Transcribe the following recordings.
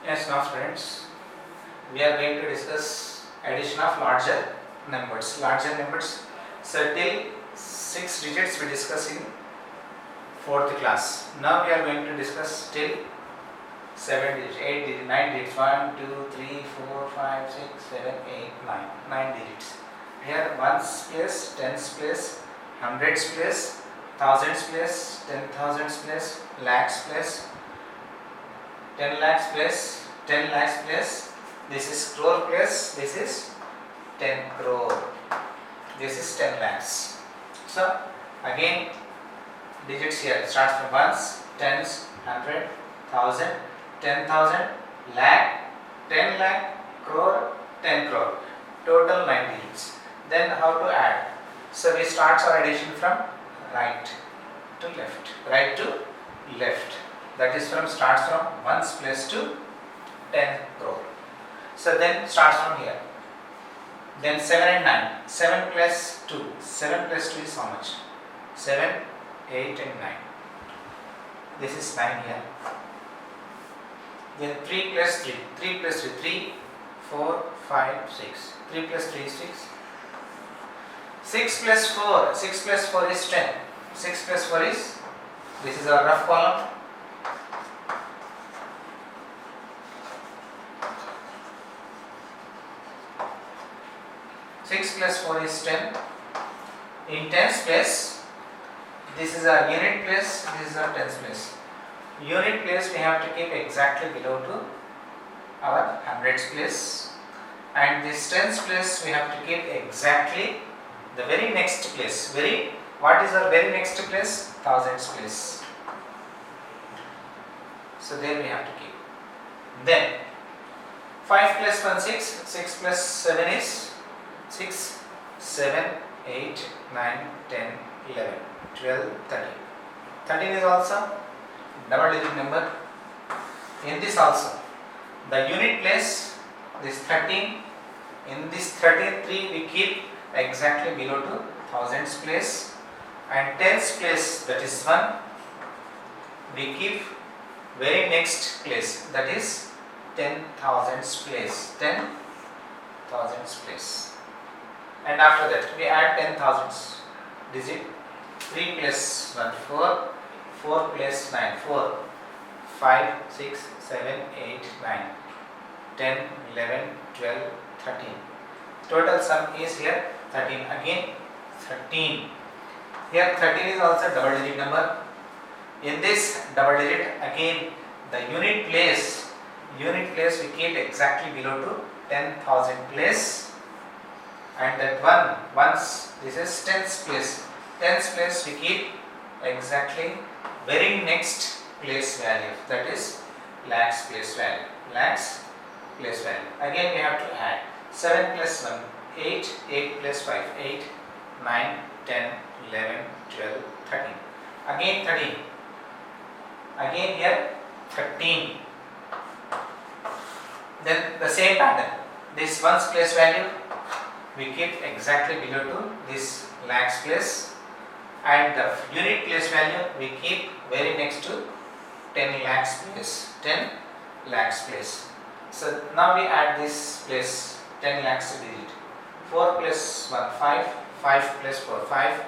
Yes, now friends, we are going to discuss addition of larger numbers. So till 6 digits we discuss in 4th class. Now we are going to discuss till 7 digits, 8 digits, 9 digits, 1, 2, 3, 4, 5, 6, 7, 8, 9. 9 digits. Here ones place, tens place, hundreds place, thousands place, 10,000s place, lakhs place, 10 lakhs place, 10 lakhs place, this is crore place, this is 10 crore, this is 10 lakhs. So again digits here starts from ones, tens, 100, 1000, 10,000, lakh, 10 lakh, crore, 10 crore, total 9 digits. Then how to add? So we start our addition from right to left, that is starts from ones place to 10 crore. So then starts from here. Then 7 and 9. 7 plus 2. 7 plus 2 is how much? 7, 8 and 9. This is 9 here. Then 3 plus 3. 3 plus 3. 3, 4, 5, 6. 3 plus 3 is 6. 6 plus 4. 6 plus 4 is 10. 6 plus 4 is, this is our rough column. 6 plus 4 is 10. In tens place, this is our unit place, this is our tens place. Unit place we have to keep exactly below to our hundreds place, and this tens place we have to keep exactly the very next place. What is our very next place? Thousands place. So there we have to keep. Then 5 plus 1 6, 6 plus 7 is 6, 7, 8, 9, 10, 11, 12, 13. 13 is also double digit number. In this also, the unit place, this 13, in this 33 we keep exactly below to thousands place, and tens place, that is 1, we keep very next place, that is 10,000s place, 10,000s place. And after that we add 10,000s digit. 3 plus 1 4, 4 plus 9 4, 5 6 7 8 9, 10 11 12 13. Total sum is here 13. Again 13. Here 13 is also double digit number. In this double digit, again the unit place we keep exactly below to 10,000 place, and that one, once this is tens place we keep exactly very next place value, that is lakhs place value, Again we have to add 7 plus 1 8, 8 plus 5 8, 9, 10, 11, 12, 13. Again 13. Again here 13. Then the same pattern. This ones place value we keep exactly below to this lakhs place, and the unit place value we keep very next to 10 lakhs place. So now we add this place 10 lakhs digit. 4 plus 1 5, 5 plus 4 5,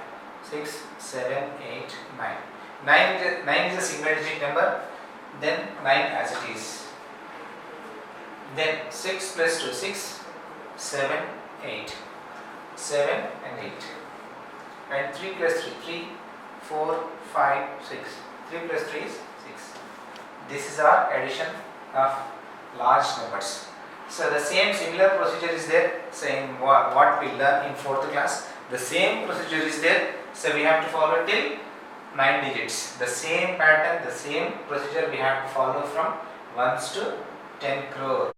6 7 8 9. 9 is a single digit number, then 9 as it is. Then 6 plus 2 6, 7 8, 7 and 8, and 3 plus 3 3, 4 5 6, 3 plus 3 is 6. This is our addition of large numbers. So the similar procedure is there, same what we learn in 4th class. The same procedure is there, so we have to follow till 9 digits. The same pattern, the same procedure we have to follow from ones to 10 crore.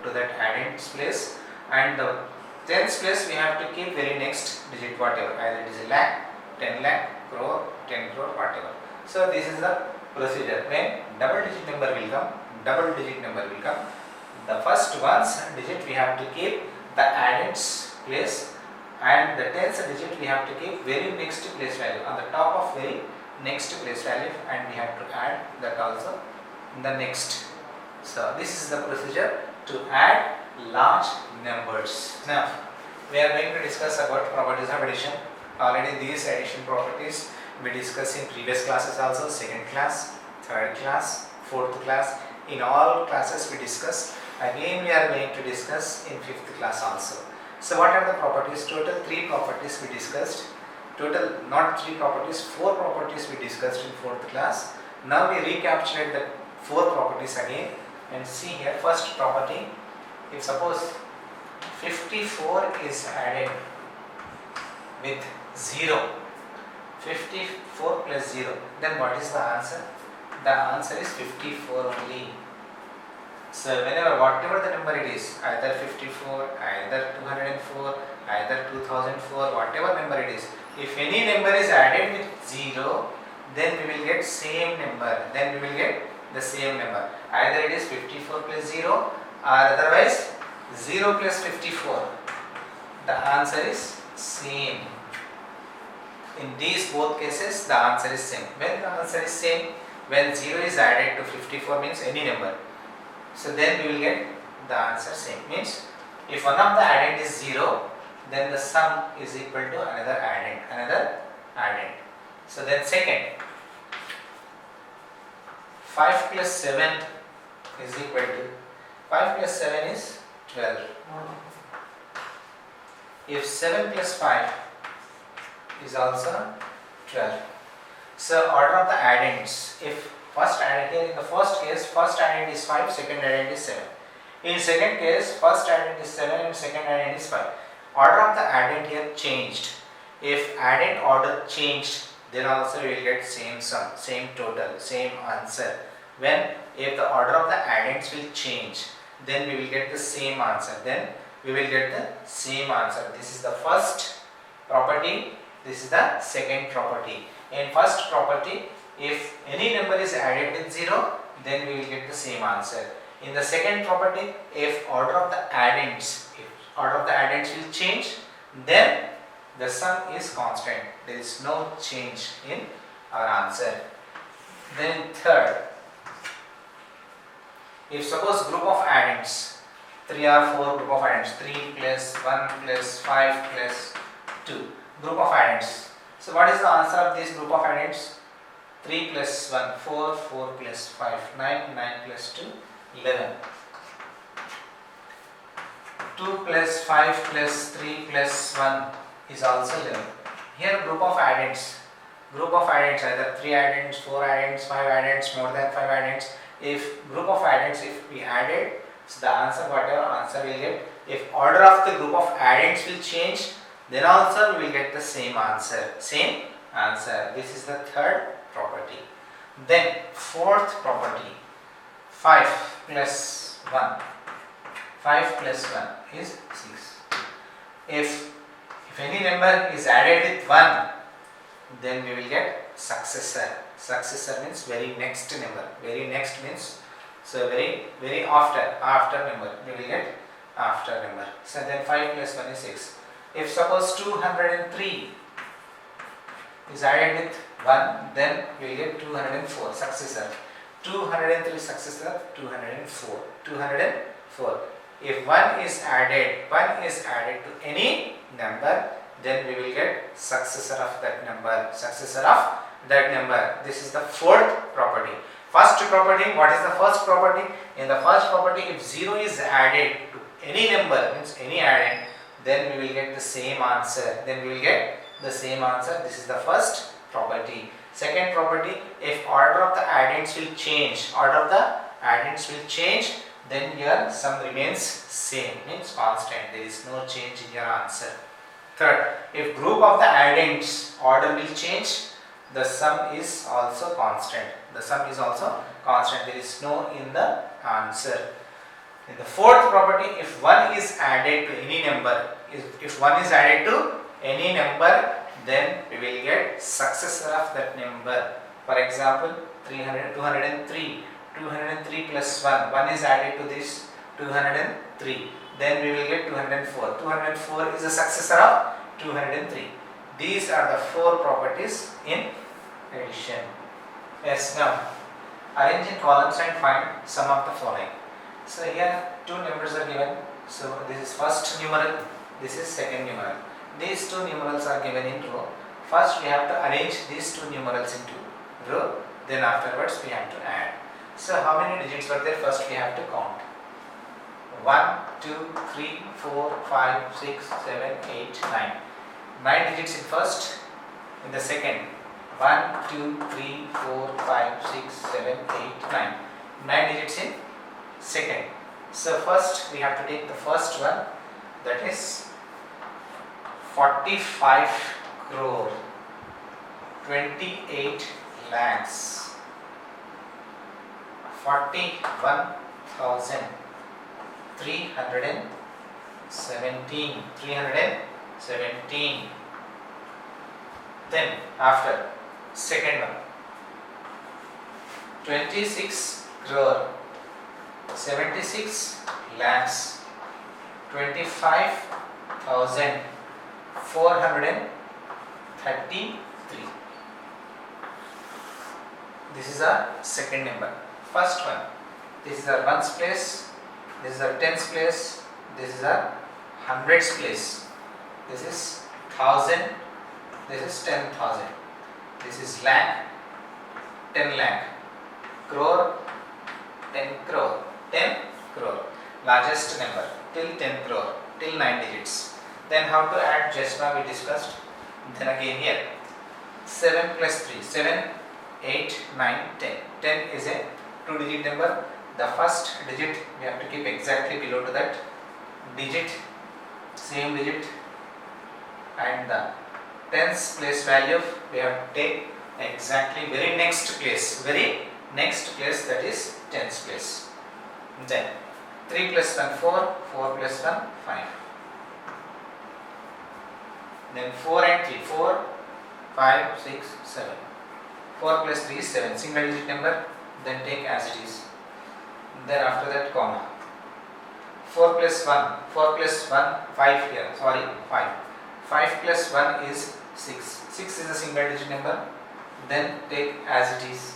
To that addends place, and the tens place we have to keep very next digit, whatever, either it is a lakh, 10 lakh, crore, 10 crore, whatever. So this is the procedure. When double digit number will come, the first ones digit we have to keep the addends place, and the tens digit we have to keep very next place value on the top of very next place value, and we have to add that also in the next. So this is the procedure to add large numbers. Now we are going to discuss about properties of addition. Already these addition properties we discussed in previous classes also, second class, third class, fourth class. In all classes we discuss. Again we are going to discuss in fifth class also. So what are the properties? Total 3 properties we discussed. Total not 3 properties, 4 properties we discussed in fourth class. Now we recaptured the 4 properties again, and see here. First property, if suppose 54 is added with 0, 54 plus 0, then what is the answer? The answer is 54 only. So whenever whatever the number it is, either 54, either 204, either 2004, whatever number it is, if any number is added with 0, then we will get same number, then we will get the same number. Either it is 54 plus 0 or otherwise 0 plus 54. The answer is same. In these both cases the answer is same. When the answer is same, when 0 is added to 54 means any number, so then we will get the answer same. Means if one of the addend is 0, then the sum is equal to another addend. So then second, 5 plus 7 is equal to 5 plus 7 is 12. If 7 plus 5 is also 12. So order of the addends. If first addend here, in the first case, first addend is 5, second addend is 7. In second case, first addend is 7 and second addend is 5. Order of the addend here changed. If addend order changed, then also we will get same sum, same total, same answer. When if the order of the addends will change, then we will get the same answer. Then we will get the same answer. This is the first property. This is the second property. In first property, if any number is added with 0, then we will get the same answer. In the second property, if order of the addends will change, then the sum is constant. There is no change in our answer. Then third, if suppose group of addends, 3 or 4 group of addends, 3 plus 1 plus 5 plus 2, group of addends. So what is the answer of this group of addends? 3 plus 1, 4, 4 plus 5, 9, 9 plus 2, 11. 2 plus 5 plus 3 plus 1 is also 11. Here group of addends, either 3 addends, 4 addends, 5 addends, more than 5 addends. If group of addends, if we added, so the answer, whatever answer we will get, if order of the group of addends will change, then also we will get the same answer. This is the third property. Then fourth property, 5 plus 1. 5 plus 1 is 6. If any number is added with 1, then we will get successor. Successor means very next number. Very next means, so very after number. We will get after number. So then 5 plus 1 is 6. If suppose 203 is added with 1, then we will get 204 successor. 203 successor, 204. 204. If 1 is added to any number, then we will get successor of that number. This is the fourth property. First property, what is the first property? In the first property, if 0 is added to any number, means any addend, then we will get the same answer. This is the first property. Second property, if order of the addends will change, then your sum remains same, means constant. There is no change in your answer. Third, if group of the addends order will change, the sum is also constant. There is no in the answer. In the fourth property, if 1 is added to any number, then we will get successor of that number. For example, 203 plus 1 is added to this 203, then we will get 204. 204 is a successor of 203. These are the 4 properties in addition. Yes, now arrange in columns and find sum of the following. So here two numbers are given. So this is first numeral, this is second numeral. These two numerals are given in row. First we have to arrange these two numerals into row, then afterwards we have to add. So how many digits were there? First we have to count. 1, 2, 3, 4, 5, 6, 7, 8, 9. 9 digits in first, in the second. 1, 2, 3, 4, 5, 6, 7, 8, 9. 9 digits in second. So first we have to take the first one, that is 45 crore 28 lakhs 41,317. Then after second one, 26 crore 76 lakhs 25,433. This is our second number. First one, this is our ones place, this is our tens place, this is our hundreds place, this is thousand, this is 10,000, this is lakh, 10 lakh, crore, 10 crore, 10 crore, largest number till 10 crore, till 9 digits. Then how to add, just now we discussed. Then again here, 7 plus 3, 7, 8, 9, 10. 10 is a 2-digit number. The first digit we have to keep exactly below to that digit, same digit, and the tens place value we have to take exactly very next place, that is tens place. Then 3 plus 1 4, 4 plus 1 5. Then 4 and 3, 4, 5, 6, 7. 4 plus 3 is 7, single digit number, then take as it is. Then after that comma. 4 plus 1, 5 here, 5. 5 plus 1 is 6. 6 is a single digit number, then take as it is.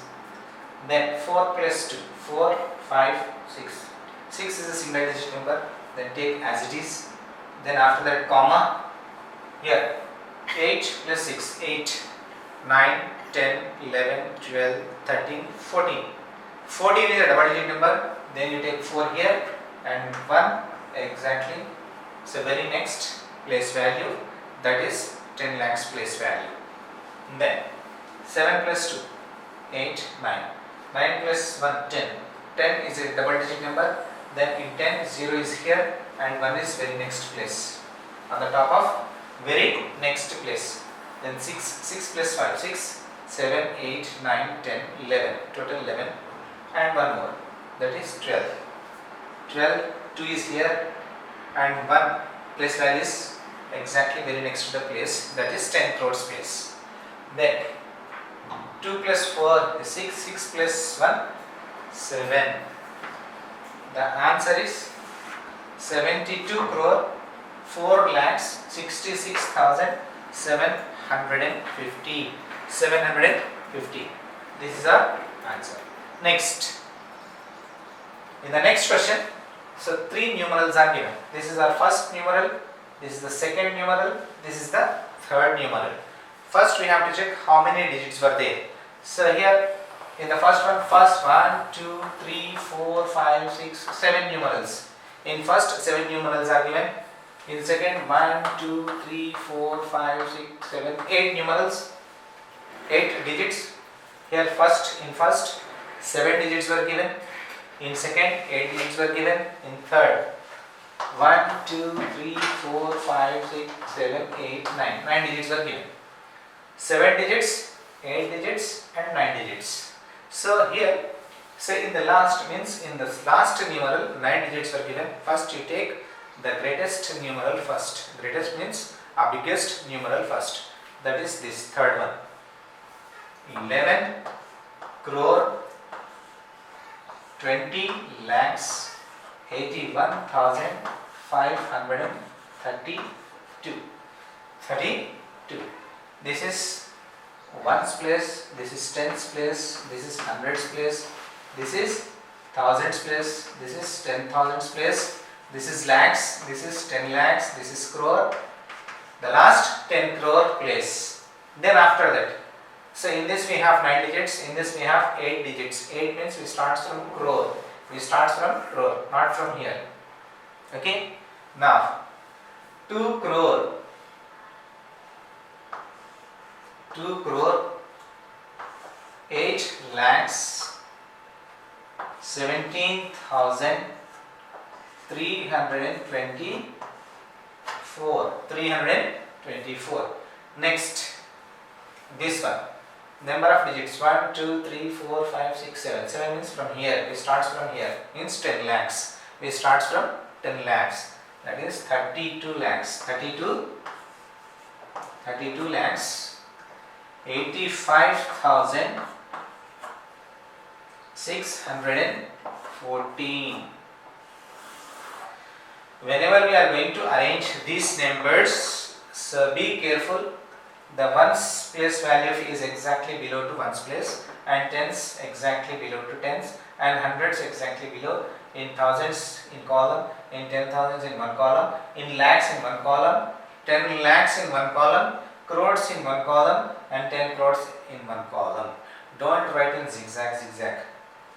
Then 4 plus 2, 4, 5, 6. 6 is a single digit number, then take as it is. Then after that comma, here 8 plus 6, 8, 9, 10, 11, 12, 13, 14. 14 is a double digit number, then you take 4 here and 1 exactly. So very next place value, that is 10 lakhs place value. Then 7 plus 2, 8, 9. 9 plus 1, 10. 10 is a double digit number, then in 10 0 is here and 1 is very next place, on the top of very next place. Then 6 plus 5, 6, 7, 8, 9, 10, 11, total 11, and one more, that is 12. 12, 2 is here and 1 place value is exactly very next to the place, that is 10 crores place. Then 2 plus 4 is 6, 6 plus 1, 7. The answer is 72 crore 4 lakhs 66,750. 750. This is our answer. Next, in the next question, so 3 numerals are given. This is our first numeral, this is the second numeral, this is the third numeral. First we have to check how many digits were there. So here in the first one, 1, 2, 3, 4, 5, 6, 7 numerals. In first 7 numerals are given. In second, 1, 2, 3, 4, 5, 6, 7, 8 numerals, 8 digits. Here in first 7 digits were given. In second 8 digits were given. In third 1, 2, 3, 4, 5, 6, 7, 8, 9. 9 digits were given. 7 digits, 8 digits and 9 digits. So here, say in the last numeral 9 digits were given. First you take the greatest numeral first. Greatest means a biggest numeral first. That is this third one. 11 crore 20 lakhs 81,532. 32. This is ones place, this is tens place, this is hundreds place, this is thousands place, this is 10,000s place, this is lakhs, this is 10 lakhs, this is crore, the last 10 crore place. Then after that, so in this we have 9 digits, in this we have 8 digits. 8 means we start from crore, we start from crore, not from here. Okay, now 2 crore, 8 lakhs 17,324. Next, this one, number of digits 1, 2, 3, 4, 5, 6, 7. 7 means from here, we start from here, means 10 lakhs. We start from 10 lakhs, that is 32 lakhs. 32 lakhs 85,614. Whenever we are going to arrange these numbers, so be careful. The ones place value is exactly below to ones place, and tens exactly below to tens, and hundreds exactly below, in thousands in column, in 10,000s in one column, in lakhs in one column, 10 lakhs in one column, crores in one column, and 10 crores in one column. Don't write in zigzag.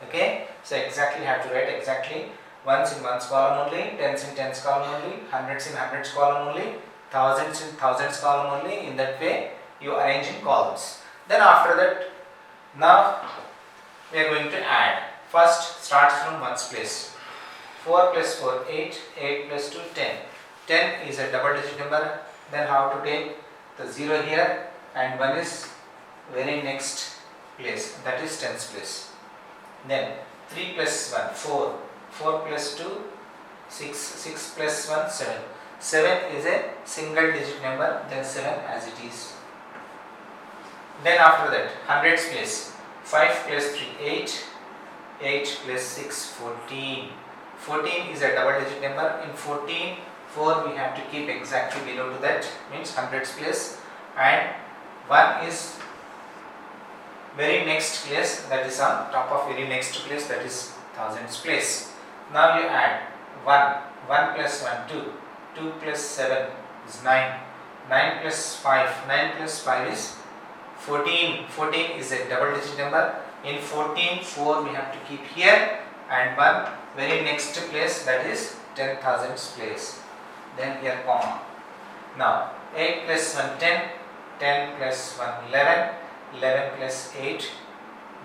Okay, so exactly have to write exactly ones in ones column only, tens in tens column only, hundreds in hundreds column only, thousands in thousands column only. In that way you arrange in columns. Then after that, now we are going to add. First starts from ones place. 4 plus 4 8, 8 plus 2 10. 10 is a double digit number. Then how to take the 0 here, and 1 is very next place, that is tens place. Then 3 plus 1 4, 4 plus 2 6, 6 plus 1 7. 7 is a single digit number, then 7 as it is. Then after that, hundreds place. 5 plus 3 8, 8 plus 6 14. 14 is a double digit number. In 14, 4 we have to keep exactly below to that, means hundreds place, and 1 is very next place, that is on top of very next place, that is thousands place. Now you add 1, 1 plus 1 2, 2 plus 7 is 9, 9 plus 5, 9 plus 5 is 14. 14 is a double digit number. In 14, 4 we have to keep here, and 1 very next place, that is 10,000s place. Then here comma. Now 8 plus 1 10, 10 plus 1 11, 11 plus 8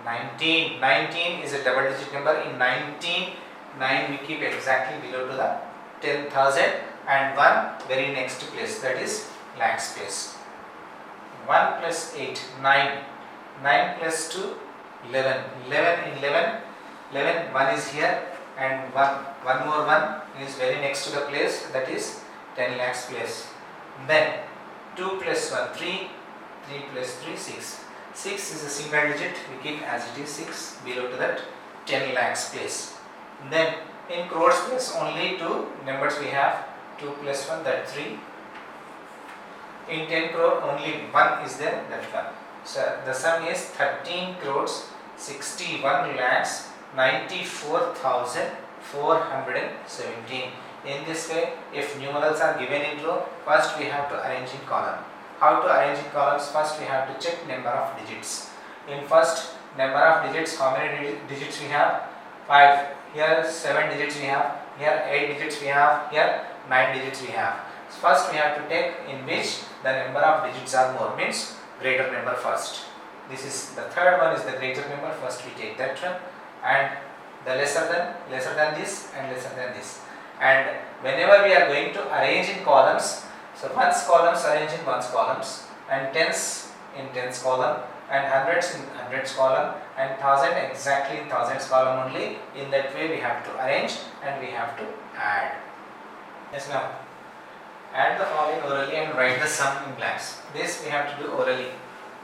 19. 19 is a double digit number. In 19, 9 we keep exactly below to the 10,000, and 1 very next place, that is lakhs place. 1 plus 8 9, 9 plus 2 11, 11 in 11, 11 1 is here, and one more 1 is very next to the place, that is 10 lakhs place. Then 2 plus 1 3, 3 plus 3 6. 6 is a single digit, we keep as it is 6 below to that 10 lakhs place. Then in crores place only 2 numbers we have, 2 plus 1, that 3. In 10 crore only 1 is there, that 1. So the sum is 13 crores 61 lakhs 94,417. In this way, if numerals are given in row, first we have to arrange in column. How to arrange in columns? First we have to check number of digits. In first number of digits, how many digits we have? 5. Here 7 digits we have. Here 8 digits we have. Here 9 digits we have. So first we have to take in which the number of digits are more, means greater number first. This is the third one is the greater number. First we take that one, and the lesser than this, and lesser than this. And whenever we are going to arrange in columns, so ones columns arrange in ones columns, and tens in tens column, and hundreds in hundreds column, and thousand exactly in thousands column only. In that way we have to arrange, and we have to add. Yes, now add the following orally and write the sum in blanks. This we have to do orally,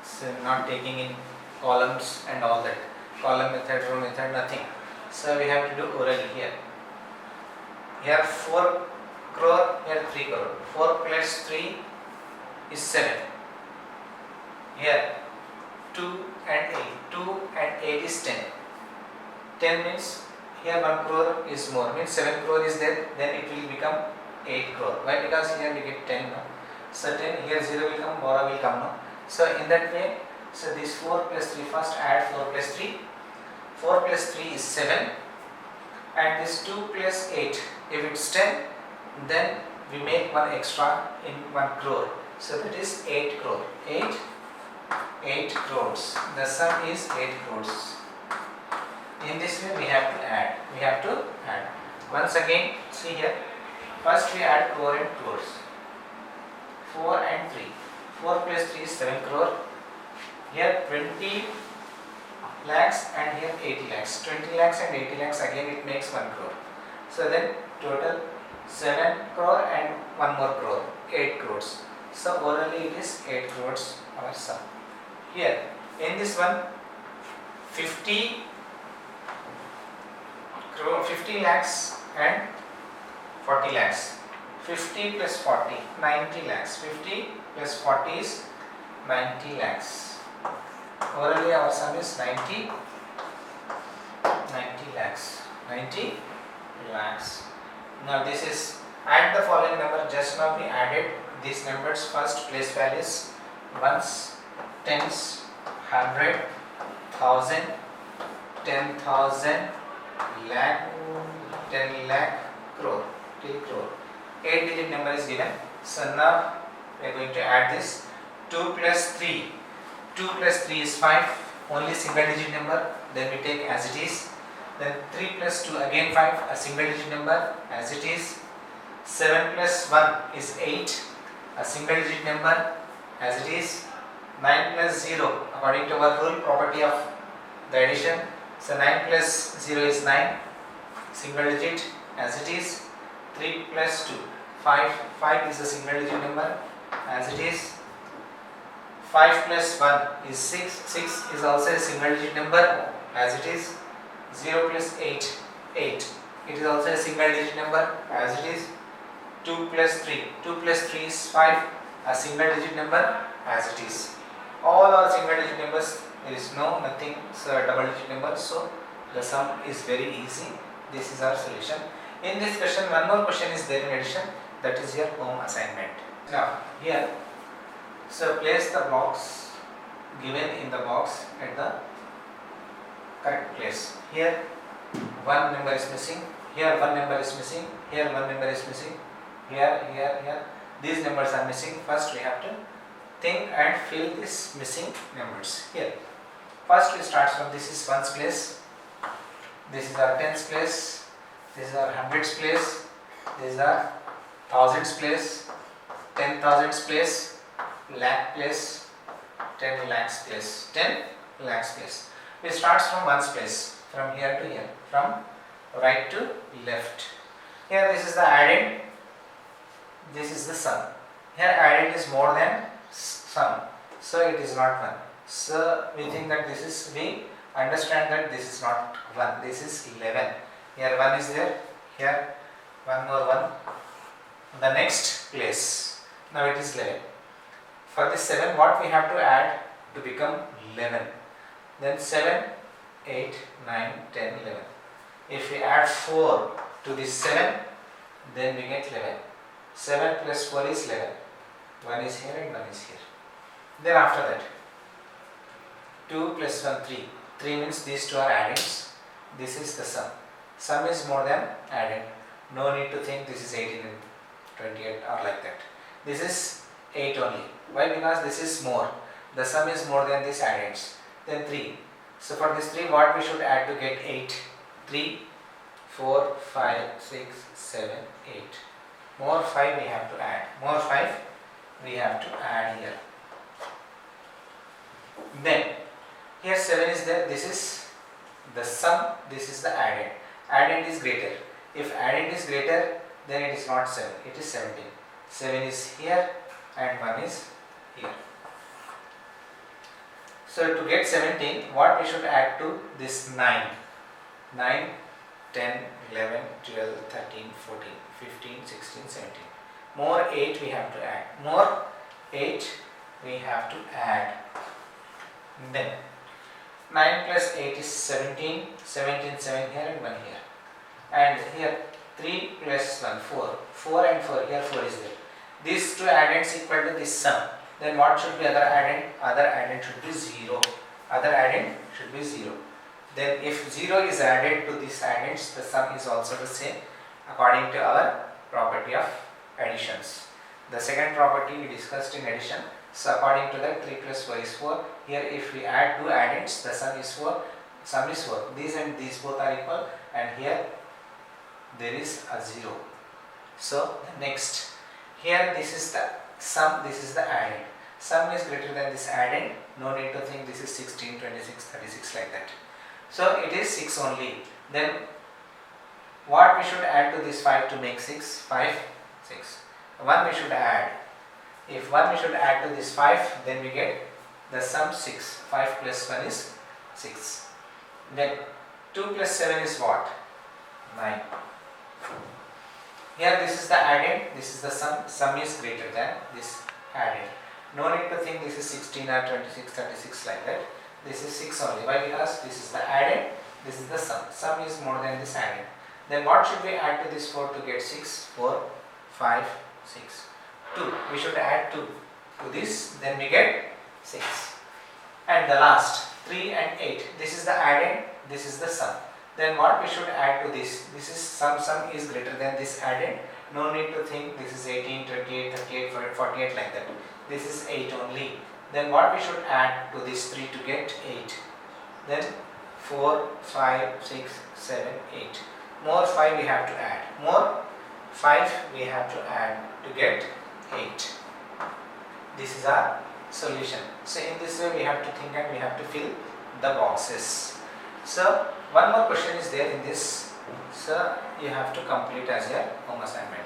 so not taking in columns and all that. Column method, row method, nothing. So we have to do orally here. Here 4 crore, here 3 crore. 4 plus 3 is 7. Here 2 and 8. 2 and 8 is 10. 10 means here 1 crore is more, means 7 crore is there, then it will become 8 crore. Why? Because here we get 10 no? So 10, here 0 will come, borrow will come no? So in that way, so this 4 plus 3, first add 4 plus 3. 4 plus 3 is 7, and this 2 plus 8, if it's 10, then we make one extra in 1 crore. So that is 8 crore. 8 crores. The sum is 8 crores. In this way we have to add. Once again, see here. First we add crore and crores. 4 and 3. 4 plus 3 is 7 crore. Here 20 lakhs and here 80 lakhs. 20 lakhs and 80 lakhs, again it makes 1 crore. So then total 7 crore and 1 more crore, 8 crores. So orally it is 8 crores our sum. Here in this one 50 lakhs and 40 lakhs. 50 plus 40, 90 lakhs. 50 plus 40 is 90 lakhs. Orally our sum is 90 lakhs. 90 lakhs. Now this is, add the following number. Just now we added these numbers. First place values, ones, tens, 100, 1000, 10,000, lakh, 10 lakh, crore, till crore. 8 digit number is given. So now we are going to add this. 2 plus 3. 2 plus 3 is 5. Only single digit number. Then we take as it is. Then 3 plus 2 again 5. A single digit number as it is. 7 plus 1 is 8. A single digit number as it is. 9 plus 0 according to our rule, property of the addition. So 9 plus 0 is 9. Single digit as it is. 3 plus 2. 5 is a single digit number as it is. 5 plus 1 is 6. 6 is also a single digit number as it is. 0 plus 8. It is also a single digit number as it is. 2 plus 3. 2 plus 3 is 5. A single digit number as it is. All are single digit numbers. There is nothing double digit number. So the sum is very easy. This is our solution. In this question, one more question is there in addition. That is your home assignment. Now here, so place the blocks given in the box at the correct place. Here one number is missing. Here one number is missing. Here one number is missing. Here. These numbers are missing. First we have to think and fill these missing numbers. Here, first we start from this is ones place. This is our tens place. This is our hundreds place. This is our thousands place. 10,000s place. Lakh place. 10 lakhs place. 10 lakhs place. We start from ones place. From here to here. From right to left. Here this is the addend. This is the sum. Here addend is more than sum. So it is not 1. So we think that this is, we understand that this is not 1. This is 11. Here 1 is there. Here one more 1. The next place. Now it is 11. For this 7, what we have to add to become 11? Then 7, 8, 9, 10, 11. If we add 4 to this 7, then we get 11. 7 plus 4 is 11. 1 is here and 1 is here. Then after that, 2 plus 1, 3. 3 means these two are addends. This is the sum. Sum is more than addend. No need to think this is 18 and 28 or like that. This is 8 only. Why? Because this is more. The sum is more than this addends. Then 3. So for this 3, what we should add to get 8? 3, 4, 5, 6, 7, 8. More 5 we have to add. More 5 we have to add here. Then here 7 is there. This is the sum. This is the addend. Addend is greater. If addend is greater, then it is not 7. It is 17. 7 is here and 1 is here. So to get 17, what we should add to this 9? 9, 10, 11, 12, 13, 14, 15, 16, 17. More 8 we have to add. More 8 we have to add. Then 9 plus 8 is 17, 17, 7 here and 1 here. And here 3 plus 1, 4, 4 and 4, here 4 is there. These two addends equal to this sum. Then what should be other addend? Other addend should be 0. Other addend should be 0. Then if 0 is added to these addends, the sum is also the same according to our property of additions. The second property we discussed in addition. So according to that 3 plus 4 is 4. Here if we add two addends, the sum is 4. Sum is 4. These and these both are equal, and here there is a 0. So the next, here this is the sum, this is the addend. Sum is greater than this addend. No need to think this is 16, 26, 36 like that. So it is 6 only. Then what we should add to this 5 to make 6? 5, 6. 1 we should add. If 1 we should add to this 5, then we get the sum 6. 5 plus 1 is 6. Then 2 plus 7 is what? 9. Here this is the addend, this is the sum. Sum is greater than this addend. No need to think this is 16 or 26, 36 like that. This is 6 only. Why? Because this is the addend, this is the sum. Sum is more than this addend. Then what should we add to this 4 to get 6? 4, 5, 6. 2. We should add 2 to this, then we get 6. And the last, 3 and 8. This is the addend, this is the sum. Then what we should add to this? This is sum is greater than this addend. No need to think this is 18, 28, 38, 48 like that. This is 8 only. Then what we should add to this 3 to get 8? Then 4, 5, 6, 7, 8. More 5 we have to add. More 5 we have to add to get 8. This is our solution. So in this way we have to think and we have to fill the boxes. So one more question is there in this. So you have to complete as your home assignment.